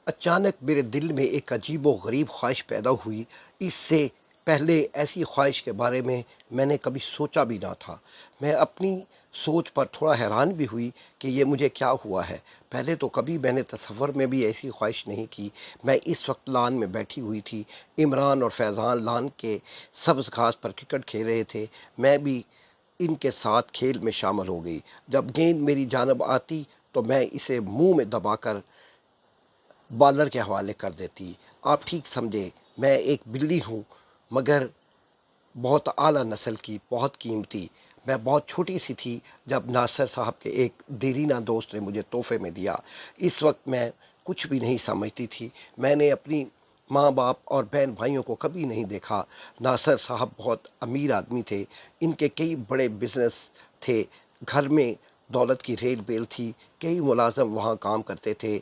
اچانک میرے دل میں ایک عجیب و غریب خواہش پیدا ہوئی۔ اس سے پہلے ایسی خواہش کے بارے میں نے کبھی سوچا بھی نہ تھا۔ میں اپنی سوچ پر تھوڑا حیران بھی ہوئی کہ یہ مجھے کیا ہوا ہے۔ پہلے تو کبھی میں نے تصور میں بھی ایسی خواہش نہیں کی۔ میں اس وقت لان میں بیٹھی ہوئی تھی۔ عمران اور فیضان لان کے سبز گھاس پر کرکٹ کھیل رہے تھے۔ میں بھی ان کے ساتھ کھیل میں شامل ہو گئی۔ جب گیند میری جانب آتی تو میں اسے منہ میں دبا کر بالر کے حوالے کر دیتی۔ آپ ٹھیک سمجھے، میں ایک بلی ہوں، مگر بہت اعلیٰ نسل کی، بہت قیمتی۔ میں بہت چھوٹی سی تھی جب ناصر صاحب کے ایک دیرینہ دوست نے مجھے تحفے میں دیا۔ اس وقت میں کچھ بھی نہیں سمجھتی تھی۔ میں نے اپنی ماں باپ اور بہن بھائیوں کو کبھی نہیں دیکھا۔ ناصر صاحب بہت امیر آدمی تھے۔ ان کے کئی بڑے بزنس تھے۔ گھر میں دولت کی ریل بیل تھی۔ کئی ملازم وہاں کام کرتے تھے۔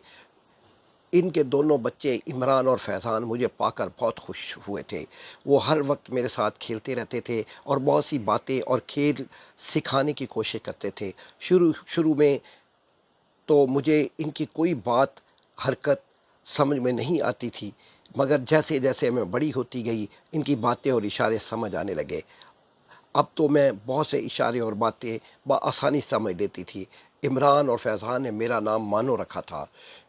ان کے دونوں بچے عمران اور فیضان مجھے پا کر بہت خوش ہوئے تھے۔ وہ ہر وقت میرے ساتھ کھیلتے رہتے تھے اور بہت سی باتیں اور کھیل سکھانے کی کوشش کرتے تھے۔ شروع میں تو مجھے ان کی کوئی بات حرکت سمجھ میں نہیں آتی تھی، مگر جیسے جیسے میں بڑی ہوتی گئی ان کی باتیں اور اشارے سمجھ آنے لگے۔ اب تو میں بہت سے اشارے اور باتیں بآسانی سمجھ لیتی تھی۔ عمران اور فیضان نے میرا نام مانو رکھا تھا۔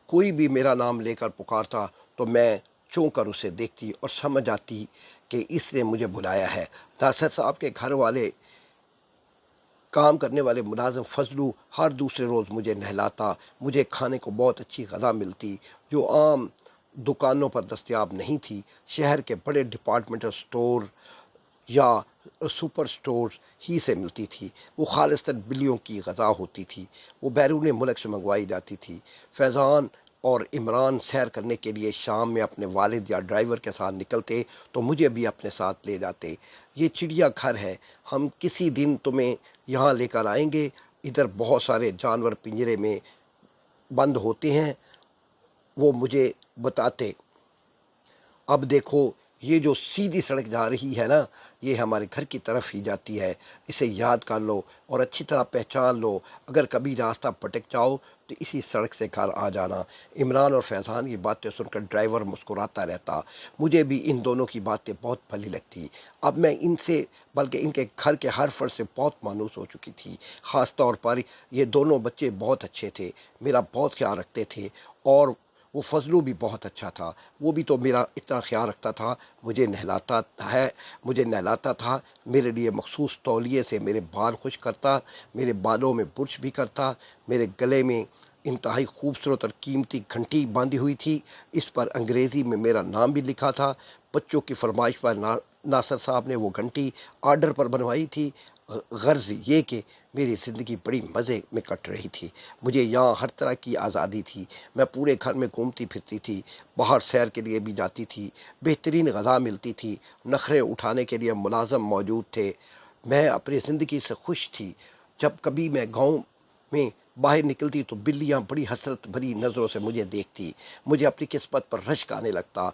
کوئی بھی میرا نام لے کر پکارتا تو میں چونک کر اسے دیکھتی اور سمجھ آتی کہ اس نے مجھے بلایا ہے۔ ناصر صاحب کے گھر والے کام کرنے والے ملازم فضلو ہر دوسرے روز مجھے نہلاتا۔ مجھے کھانے کو بہت اچھی غذا ملتی جو عام دکانوں پر دستیاب نہیں تھی۔ شہر کے بڑے ڈپارٹمنٹل سٹور یا سپر سٹور ہی سے ملتی تھی۔ وہ خالصتاً بلیوں کی غذا ہوتی تھی۔ وہ بیرون ملک سے منگوائی جاتی تھی۔ فیضان اور عمران سیر کرنے کے لیے شام میں اپنے والد یا ڈرائیور کے ساتھ نکلتے تو مجھے بھی اپنے ساتھ لے جاتے۔ یہ چڑیا گھر ہے، ہم کسی دن تمہیں یہاں لے کر آئیں گے۔ ادھر بہت سارے جانور پنجرے میں بند ہوتے ہیں، وہ مجھے بتاتے۔ اب دیکھو، یہ جو سیدھی سڑک جا رہی ہے نا، یہ ہمارے گھر کی طرف ہی جاتی ہے۔ اسے یاد کر لو اور اچھی طرح پہچان لو۔ اگر کبھی راستہ بھٹک جاؤ تو اسی سڑک سے گھر آ جانا۔ عمران اور فیضان کی باتیں سن کر ڈرائیور مسکراتا رہتا۔ مجھے بھی ان دونوں کی باتیں بہت بھلی لگتی۔ اب میں ان سے بلکہ ان کے گھر کے ہر فرد سے بہت مانوس ہو چکی تھی۔ خاص طور پر یہ دونوں بچے بہت اچھے تھے، میرا بہت خیال رکھتے تھے، اور وہ فضلو بھی بہت اچھا تھا۔ وہ بھی تو میرا اتنا خیال رکھتا تھا، مجھے نہلاتا تھا، میرے لیے مخصوص تولیے سے میرے بال خشک کرتا، میرے بالوں میں برش بھی کرتا۔ میرے گلے میں انتہائی خوبصورت اور قیمتی گھنٹی باندھی ہوئی تھی، اس پر انگریزی میں میرا نام بھی لکھا تھا۔ بچوں کی فرمائش پر ناصر صاحب نے وہ گھنٹی آرڈر پر بنوائی تھی۔ غرض یہ کہ میری زندگی بڑی مزے میں کٹ رہی تھی۔ مجھے یہاں ہر طرح کی آزادی تھی۔ میں پورے گھر میں گھومتی پھرتی تھی، باہر سیر کے لیے بھی جاتی تھی، بہترین غذا ملتی تھی، نخرے اٹھانے کے لیے ملازم موجود تھے۔ میں اپنی زندگی سے خوش تھی۔ جب کبھی میں گاؤں میں باہر نکلتی تو بلیاں بڑی حسرت بھری نظروں سے مجھے دیکھتی۔ مجھے اپنی قسمت پر رشک آنے لگتا۔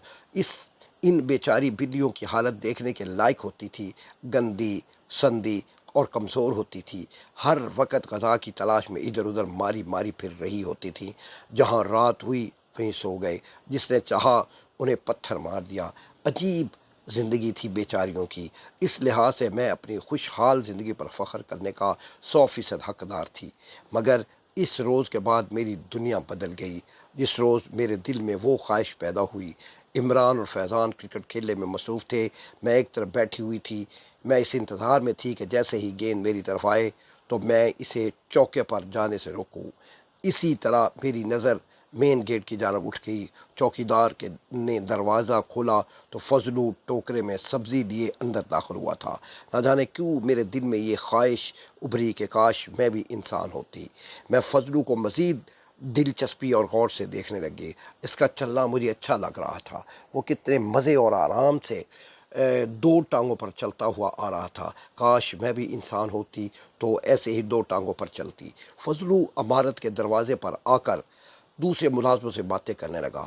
ان بیچاری بلیوں کی حالت دیکھنے کے لائق ہوتی تھی۔ گندی، سندی اور کمزور ہوتی تھی، ہر وقت غذا کی تلاش میں ادھر ادھر ماری ماری پھر رہی ہوتی تھی۔ جہاں رات ہوئی وہیں سو گئے، جس نے چاہا انہیں پتھر مار دیا۔ عجیب زندگی تھی بیچاریوں کی۔ اس لحاظ سے میں اپنی خوشحال زندگی پر فخر کرنے کا 100% حقدار تھی۔ مگر اس روز کے بعد میری دنیا بدل گئی، جس روز میرے دل میں وہ خواہش پیدا ہوئی۔ عمران اور فیضان کرکٹ کھیلنے میں مصروف تھے، میں ایک طرف بیٹھی ہوئی تھی۔ میں اس انتظار میں تھی کہ جیسے ہی گیند میری طرف آئے تو میں اسے چوکے پر جانے سے روکوں۔ اسی طرح میری نظر مین گیٹ کی جانب اٹھ گئی۔ چوکیدار نے دروازہ کھولا تو فضلو ٹوکرے میں سبزی لیے اندر داخل ہوا تھا۔ نہ جانے کیوں میرے دل میں یہ خواہش ابھری کہ کاش میں بھی انسان ہوتی۔ میں فضلو کو مزید دلچسپی اور غور سے دیکھنے لگی۔ اس کا چلنا مجھے اچھا لگ رہا تھا۔ وہ کتنے مزے اور آرام سے دو ٹانگوں پر چلتا ہوا آ رہا تھا۔ کاش میں بھی انسان ہوتی تو ایسے ہی دو ٹانگوں پر چلتی۔ فضلو عمارت کے دروازے پر آ کر دوسرے ملازموں سے باتیں کرنے لگا۔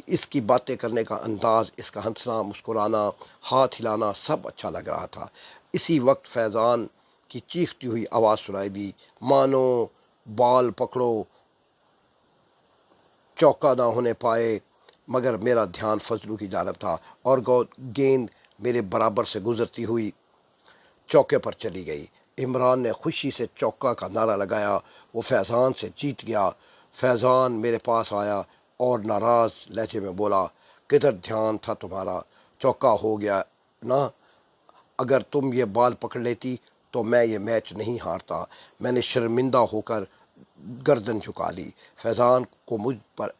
اس کی باتیں کرنے کا انداز، اس کا ہنسنا، مسکرانا، ہاتھ ہلانا سب اچھا لگ رہا تھا۔ اسی وقت فیضان کی چیختی ہوئی آواز سنائی دی، مانو، بال پکڑو، چوکا نہ ہونے پائے۔ مگر میرا دھیان فضلو کی جانب تھا اور گیند میرے برابر سے گزرتی ہوئی چوکے پر چلی گئی۔ عمران نے خوشی سے چوکا کا نعرہ لگایا۔ وہ فیضان سے جیت گیا۔ فیضان میرے پاس آیا اور ناراض لہجے میں بولا، کدھر دھیان تھا تمہارا؟ چوکا ہو گیا نا؟ اگر تم یہ بال پکڑ لیتی تو میں یہ میچ نہیں ہارتا۔ میں نے شرمندہ ہو کر گردن جھکا لی۔ فیضان کو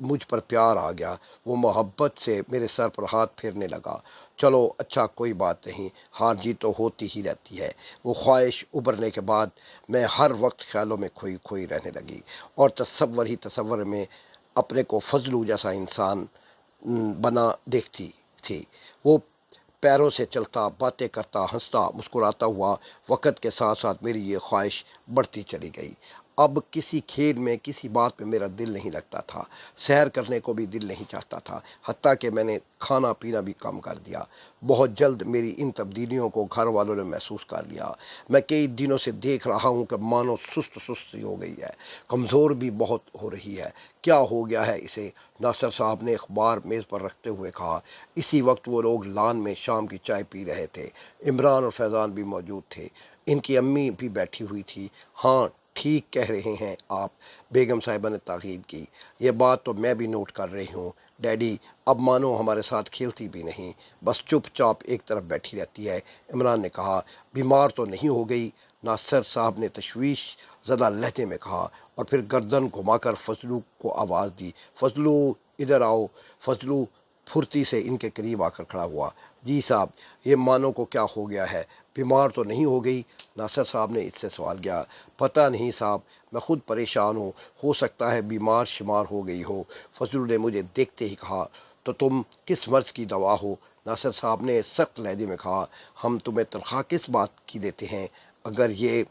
مجھ پر پیار آ گیا۔ وہ محبت سے میرے سر پر ہاتھ پھیرنے لگا۔ چلو اچھا، کوئی بات نہیں، ہار جیت تو ہوتی ہی رہتی ہے۔ وہ خواہش ابھرنے کے بعد میں ہر وقت خیالوں میں کھوئی رہنے لگی اور تصور میں اپنے کو فضلو جیسا انسان بنا دیکھتی تھی۔ وہ پیروں سے چلتا، باتیں کرتا، ہنستا، مسکراتا ہوا۔ وقت کے ساتھ ساتھ میری یہ خواہش بڑھتی چلی گئی۔ اب کسی کھیل میں، کسی بات میں میرا دل نہیں لگتا تھا۔ سیر کرنے کو بھی دل نہیں چاہتا تھا، حتیٰ کہ میں نے کھانا پینا بھی کم کر دیا۔ بہت جلد میری ان تبدیلیوں کو گھر والوں نے محسوس کر لیا۔ میں کئی دنوں سے دیکھ رہا ہوں کہ مانو سست ہو گئی ہے، کمزور بھی بہت ہو رہی ہے۔ کیا ہو گیا ہے اسے؟ ناصر صاحب نے اخبار میز پر رکھتے ہوئے کہا۔ اسی وقت وہ لوگ لان میں شام کی چائے پی رہے تھے۔ عمران اور فیضان بھی موجود تھے۔ ان کی امی بھی بیٹھی ہوئی تھی۔ ہاں، ٹھیک کہہ رہے ہیں آپ، بیگم صاحبہ نے تاکید کی۔ یہ بات تو میں بھی نوٹ کر رہی ہوں ڈیڈی، اب مانو ہمارے ساتھ کھیلتی بھی نہیں، بس چپ چاپ ایک طرف بیٹھی رہتی ہے۔ عمران نے کہا، بیمار تو نہیں ہو گئی؟ ناصر صاحب نے تشویش زدہ لہجے میں کہا اور پھر گردن گھما کر فضلو کو آواز دی، فضلو ادھر آؤ۔ فضلو پھرتی سے ان کے قریب آ کر کھڑا ہوا۔ جی صاحب، یہ مانو کو کیا ہو گیا ہے؟ بیمار تو نہیں ہو گئی؟ ناصر صاحب نے اس سے سوال کیا۔ پتہ نہیں صاحب، میں خود پریشان ہوں، ہو سکتا ہے بیمار شمار ہو گئی ہو۔ فضلو نے مجھے دیکھتے ہی کہا، تو تم کس مرض کی دوا ہو؟ ناصر صاحب نے سخت لہجے میں کہا، ہم تمہیں تنخواہ کس بات کی دیتے ہیں؟ اگر یہ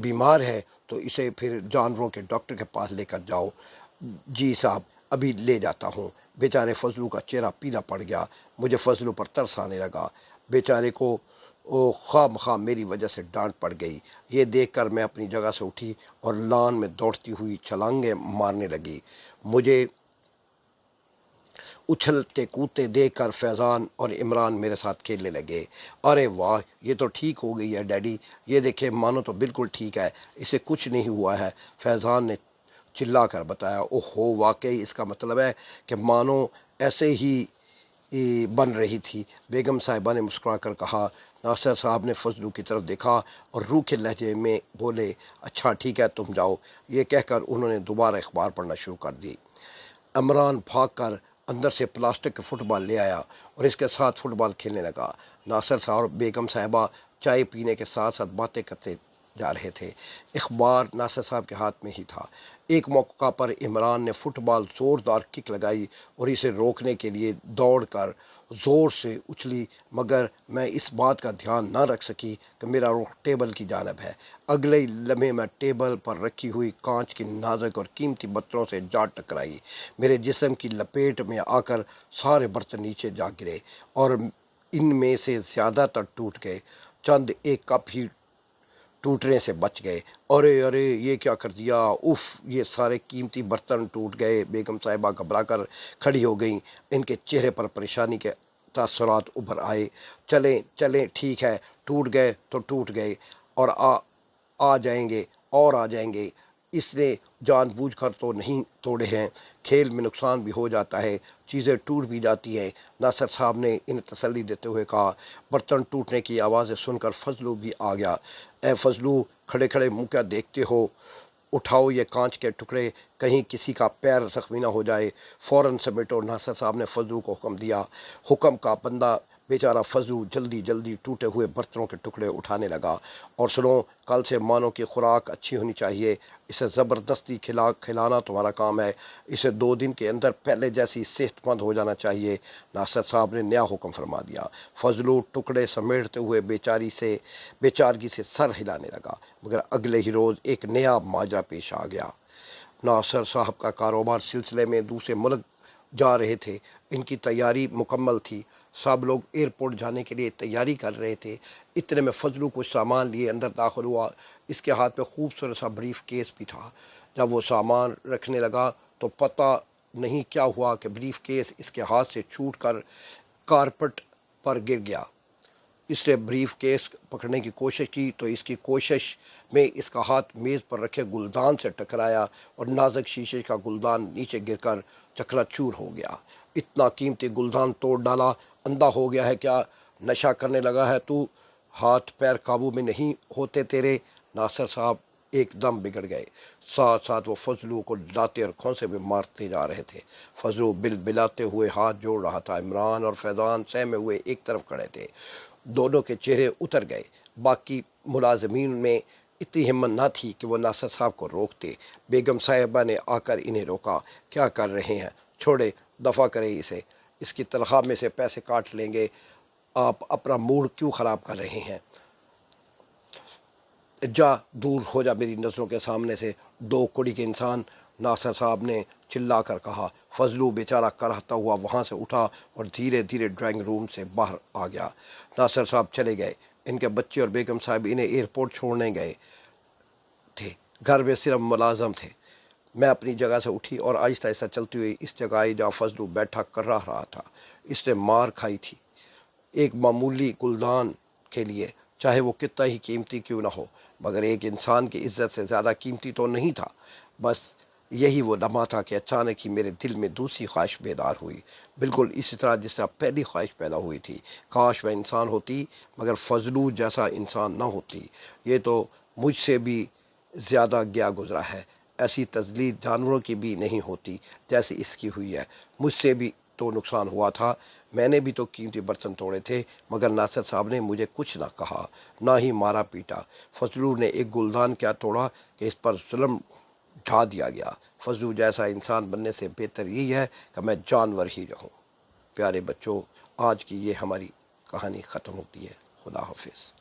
بیمار ہے تو اسے پھر جانوروں کے ڈاکٹر کے پاس لے کر جاؤ۔ جی صاحب، ابھی لے جاتا ہوں۔ بیچارے فضلو کا چہرہ پیلا پڑ گیا۔ مجھے فضلو پر ترس آنے لگا۔ بیچارے کو خواہ مخواہ میری وجہ سے ڈانٹ پڑ گئی۔ یہ دیکھ کر میں اپنی جگہ سے اٹھی اور لان میں دوڑتی ہوئی چھلانگیں مارنے لگی۔ مجھے اچھلتے کودتے دیکھ کر فیضان اور عمران میرے ساتھ کھیلنے لگے۔ ارے واہ، یہ تو ٹھیک ہو گئی ہے ڈیڈی، یہ دیکھیں مانو تو بالکل ٹھیک ہے، اسے کچھ نہیں ہوا ہے، فیضان نے چلا کر بتایا۔ اوہو، واقعی اس کا مطلب ہے کہ مانو ایسے ہی بن رہی تھی، بیگم صاحبہ نے مسکرا کر کہا۔ ناصر صاحب نے فضلو کی طرف دیکھا اور روکھے لہجے میں بولے، اچھا ٹھیک ہے، تم جاؤ۔ یہ کہہ کر انہوں نے دوبارہ اخبار پڑھنا شروع کر دی۔ عمران بھاگ کر اندر سے پلاسٹک کے فٹ بال لے آیا اور اس کے ساتھ فٹ بال کھیلنے لگا۔ ناصر صاحب اور بیگم صاحبہ چائے پینے کے ساتھ ساتھ باتیں کرتے جا رہے تھے۔ اخبار ناصر صاحب کے ہاتھ میں ہی تھا۔ ایک موقع پر عمران نے فٹ بال زوردار کک لگائی اور اسے روکنے کے لیے دوڑ کر زور سے اچھلی، مگر میں اس بات کا دھیان نہ رکھ سکی کہ میرا رخ ٹیبل کی جانب ہے۔ اگلے ہی لمحے میں ٹیبل پر رکھی ہوئی کانچ کی نازک اور قیمتی برتنوں سے جا ٹکرائی۔ میرے جسم کی لپیٹ میں آ کر سارے برتن نیچے جا گرے اور ان میں سے زیادہ تر ٹوٹ گئے۔ چند ایک کپ ہی ٹوٹنے سے بچ گئے۔ ارے ارے، یہ کیا کر دیا؟ اف، یہ سارے قیمتی برتن ٹوٹ گئے۔ بیگم صاحبہ گھبرا کر کھڑی ہو گئیں۔ ان کے چہرے پر پریشانی کے تاثرات ابھر آئے۔ چلیں چلیں، ٹھیک ہے، ٹوٹ گئے تو ٹوٹ گئے، اور آ جائیں گے اور آ جائیں گے۔ اس نے جان بوجھ کر تو نہیں توڑے ہیں، کھیل میں نقصان بھی ہو جاتا ہے، چیزیں ٹوٹ بھی جاتی ہیں، ناصر صاحب نے انہیں تسلی دیتے ہوئے کہا۔ برتن ٹوٹنے کی آوازیں سن کر فضلو بھی آ گیا۔ اے فضلو، کھڑے کھڑے منہ کیا دیکھتے ہو؟ اٹھاؤ یہ کانچ کے ٹکڑے، کہیں کسی کا پیر زخمی نہ ہو جائے، فوراً سمیٹو۔ ناصر صاحب نے فضلو کو حکم دیا۔ حکم کا بندہ بیچارہ فضلو جلدی جلدی ٹوٹے ہوئے برتنوں کے ٹکڑے اٹھانے لگا۔ اور سنو، کل سے مانو کی خوراک اچھی ہونی چاہیے، اسے زبردستی کھلانا تمہارا کام ہے، اسے 2 دن کے اندر پہلے جیسی صحت مند ہو جانا چاہیے۔ ناصر صاحب نے نیا حکم فرما دیا۔ فضلو ٹکڑے سمیٹتے ہوئے بیچارگی سے سر ہلانے لگا، مگر اگلے ہی روز ایک نیا ماجرا پیش آ گیا۔ ناصر صاحب کا کاروبار سلسلے میں دوسرے ملک جا رہے تھے۔ ان کی تیاری مکمل تھی، سب لوگ ایئرپورٹ جانے کے لیے تیاری کر رہے تھے۔ اتنے میں فضلو کچھ سامان لیے اندر داخل ہوا۔ اس کے ہاتھ میں خوبصورت سا بریف کیس بھی تھا۔ جب وہ سامان رکھنے لگا تو پتہ نہیں کیا ہوا کہ بریف کیس اس کے ہاتھ سے چھوٹ کر کارپٹ پر گر گیا۔ اس نے بریف کیس پکڑنے کی کوشش کی تو اس کی کوشش میں اس کا ہاتھ میز پر رکھے گلدان سے ٹکرایا اور نازک شیشے کا گلدان نیچے گر کر چکنا چور ہو گیا۔ اتنا قیمتی گلدان توڑ ڈالا، اندھا ہو گیا ہے کیا؟ نشہ کرنے لگا ہے تو؟ ہاتھ پیر قابو میں نہیں ہوتے تیرے؟ ناصر صاحب ایک دم بگڑ گئے۔ ساتھ ساتھ وہ فضلو کو ڈانٹتے اور کھونسے میں مارتے جا رہے تھے۔ فضلو بل بلاتے ہوئے ہاتھ جوڑ رہا تھا۔ عمران اور فیضان سہمے ہوئے ایک طرف کھڑے تھے۔ دونوں کے چہرے اتر گئے۔ باقی ملازمین میں اتنی ہمت نہ تھی کہ وہ ناصر صاحب کو روکتے۔ بیگم صاحبہ نے آ کر انہیں روکا۔ کیا کر رہے ہیں؟ چھوڑے، دفع کرے اسے، اس کی تنخواہ میں سے پیسے کاٹ لیں گے۔ آپ اپنا موڈ کیوں خراب کر رہے ہیں؟ جا، دور ہو جا میری نظروں کے سامنے سے، دو کڑی کے انسان، ناصر صاحب نے چلا کر کہا۔ فضلو بیچارہ کراہتا ہوا وہاں سے اٹھا اور دھیرے دھیرے ڈرائنگ روم سے باہر آ گیا۔ ناصر صاحب چلے گئے۔ ان کے بچے اور بیگم صاحب انہیں ایئرپورٹ چھوڑنے گئے تھے۔ گھر میں صرف ملازم تھے۔ میں اپنی جگہ سے اٹھی اور آہستہ آہستہ چلتی ہوئی اس جگہ آئی جہاں فضلو بیٹھا کر رہا تھا۔ اس نے مار کھائی تھی ایک معمولی گلدان کے لیے، چاہے وہ کتنا ہی قیمتی کیوں نہ ہو، مگر ایک انسان کی عزت سے زیادہ قیمتی تو نہیں تھا۔ بس یہی وہ لمحہ تھا کہ اچانک ہی میرے دل میں دوسری خواہش بیدار ہوئی، بالکل اسی طرح جس طرح پہلی خواہش پیدا ہوئی تھی۔ کاش میں انسان ہوتی، مگر فضلو جیسا انسان نہ ہوتی۔ یہ تو مجھ سے بھی زیادہ گیا گزرا ہے۔ ایسی تذلیل جانوروں کی بھی نہیں ہوتی جیسے اس کی ہوئی ہے۔ مجھ سے بھی تو نقصان ہوا تھا، میں نے بھی تو قیمتی برتن توڑے تھے، مگر ناصر صاحب نے مجھے کچھ نہ کہا، نہ ہی مارا پیٹا۔ فضلو نے ایک گلدان کیا توڑا کہ اس پر ظلم ڈھا دیا گیا۔ فضلو جیسا انسان بننے سے بہتر یہی ہے کہ میں جانور ہی رہوں۔ پیارے بچوں، آج کی یہ ہماری کہانی ختم ہوتی ہے۔ خدا حافظ۔